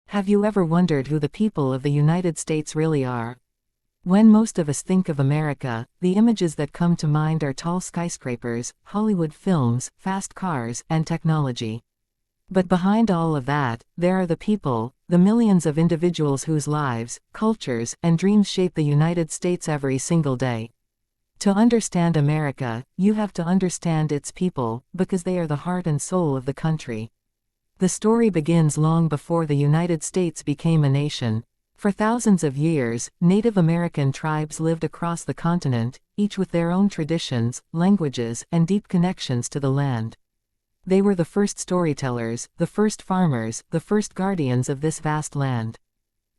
Have you ever wondered who the people of the United States really are? When most of us think of America, the images that come to mind are tall skyscrapers, Hollywood films, fast cars, and technology. But behind all of that, there are the people, the millions of individuals whose lives, cultures, and dreams shape the United States every single day. To understand America, you have to understand its people, because they are the heart and soul of the country. The story begins long before the United States became a nation. For thousands of years, Native American tribes lived across the continent, each with their own traditions, languages, and deep connections to the land. They were the first storytellers, the first farmers, the first guardians of this vast land.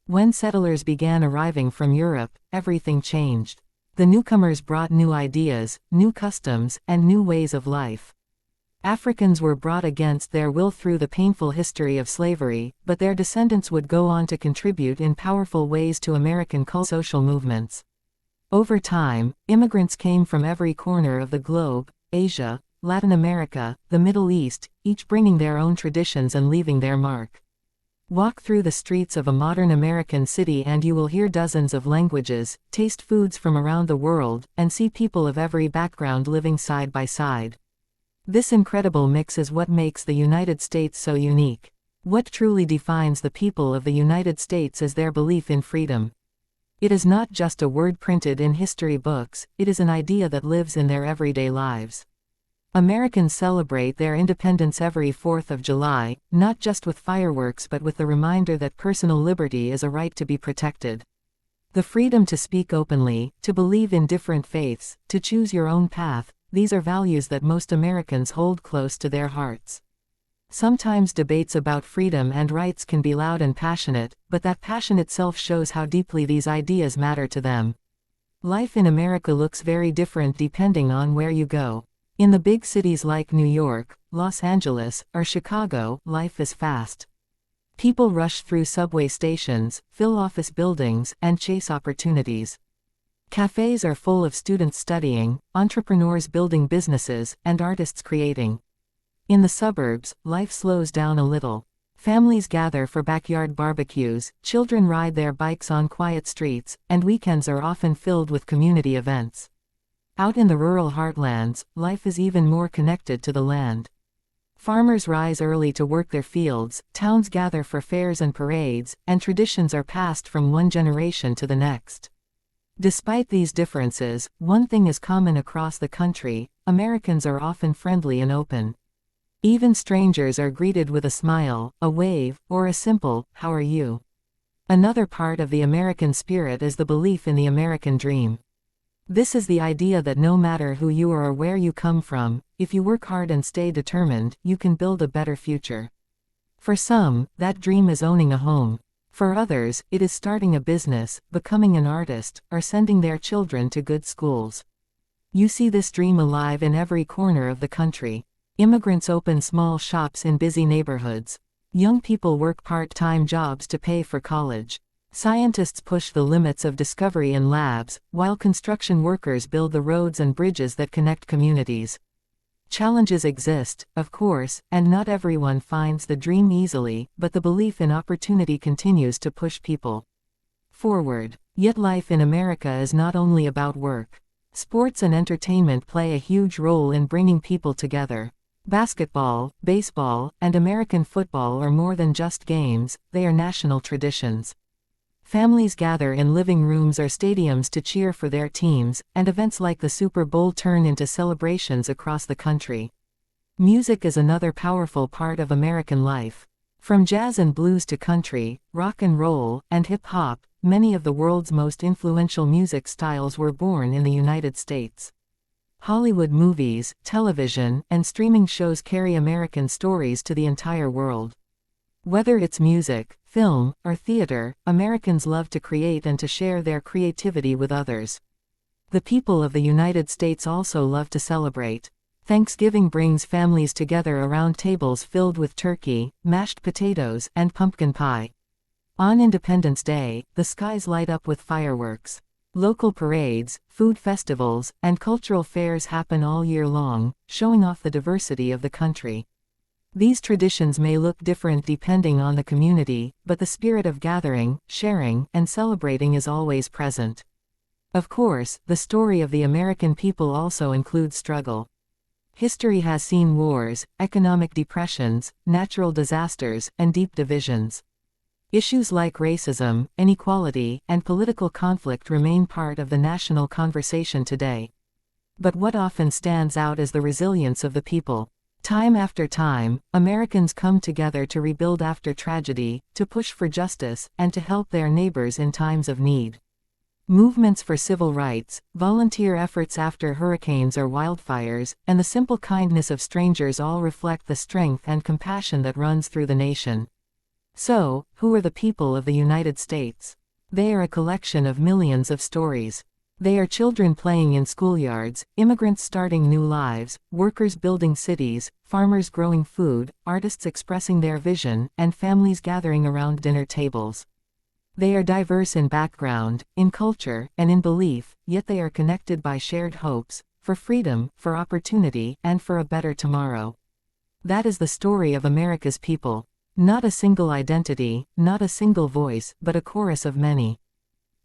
When settlers began arriving from Europe, everything changed. The newcomers brought new ideas, new customs, and new ways of life. Africans were brought against their will through the painful history of slavery, but their descendants would go on to contribute in powerful ways to American social movements. Over time, immigrants came from every corner of the globe: Asia, Latin America, the Middle East, each bringing their own traditions and leaving their mark. Walk through the streets of a modern American city and you will hear dozens of languages, taste foods from around the world, and see people of every background living side by side. This incredible mix is what makes the United States so unique. What truly defines the people of the United States is their belief in freedom. It is not just a word printed in history books, it is an idea that lives in their everyday lives. Americans celebrate their independence every 4th of July, not just with fireworks but with the reminder that personal liberty is a right to be protected. The freedom to speak openly, to believe in different faiths, to choose your own path, these are values that most Americans hold close to their hearts. Sometimes debates about freedom and rights can be loud and passionate, but that passion itself shows how deeply these ideas matter to them. Life in America looks very different depending on where you go. In the big cities like New York, Los Angeles, or Chicago, life is fast. People rush through subway stations, fill office buildings, and chase opportunities. Cafes are full of students studying, entrepreneurs building businesses, and artists creating. In the suburbs, life slows down a little. Families gather for backyard barbecues, children ride their bikes on quiet streets, and weekends are often filled with community events. Out in the rural heartlands, life is even more connected to the land. Farmers rise early to work their fields, towns gather for fairs and parades, and traditions are passed from one generation to the next. Despite these differences, one thing is common across the country: Americans are often friendly and open. Even strangers are greeted with a smile, a wave, or a simple, "How are you?" Another part of the American spirit is the belief in the American dream. This is the idea that no matter who you are or where you come from, if you work hard and stay determined, you can build a better future. For some, that dream is owning a home. For others, it is starting a business, becoming an artist, or sending their children to good schools. You see this dream alive in every corner of the country. Immigrants open small shops in busy neighborhoods. Young people work part-time jobs to pay for college. Scientists push the limits of discovery in labs, while construction workers build the roads and bridges that connect communities. Challenges exist, of course, and not everyone finds the dream easily, but the belief in opportunity continues to push people forward. Yet life in America is not only about work. Sports and entertainment play a huge role in bringing people together. Basketball, baseball, and American football are more than just games, they are national traditions. Families gather in living rooms or stadiums to cheer for their teams, and events like the Super Bowl turn into celebrations across the country. Music is another powerful part of American life. From jazz and blues to country, rock and roll, and hip-hop, many of the world's most influential music styles were born in the United States. Hollywood movies, television, and streaming shows carry American stories to the entire world. Whether it's music, film, or theater, Americans love to create and to share their creativity with others. The people of the United States also love to celebrate. Thanksgiving brings families together around tables filled with turkey, mashed potatoes, and pumpkin pie. On Independence Day, the skies light up with fireworks. Local parades, food festivals, and cultural fairs happen all year long, showing off the diversity of the country. These traditions may look different depending on the community, but the spirit of gathering, sharing, and celebrating is always present. Of course, the story of the American people also includes struggle. History has seen wars, economic depressions, natural disasters, and deep divisions. Issues like racism, inequality, and political conflict remain part of the national conversation today. But what often stands out is the resilience of the people. Time after time, Americans come together to rebuild after tragedy, to push for justice, and to help their neighbors in times of need. Movements for civil rights, volunteer efforts after hurricanes or wildfires, and the simple kindness of strangers all reflect the strength and compassion that runs through the nation. So, who are the people of the United States? They are a collection of millions of stories. They are children playing in schoolyards, immigrants starting new lives, workers building cities, farmers growing food, artists expressing their vision, and families gathering around dinner tables. They are diverse in background, in culture, and in belief, yet they are connected by shared hopes, for freedom, for opportunity, and for a better tomorrow. That is the story of America's people. Not a single identity, not a single voice, but a chorus of many.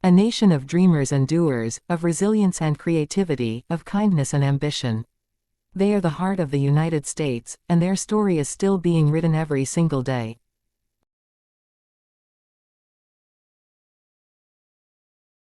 A nation of dreamers and doers, of resilience and creativity, of kindness and ambition. They are the heart of the United States, and their story is still being written every single day.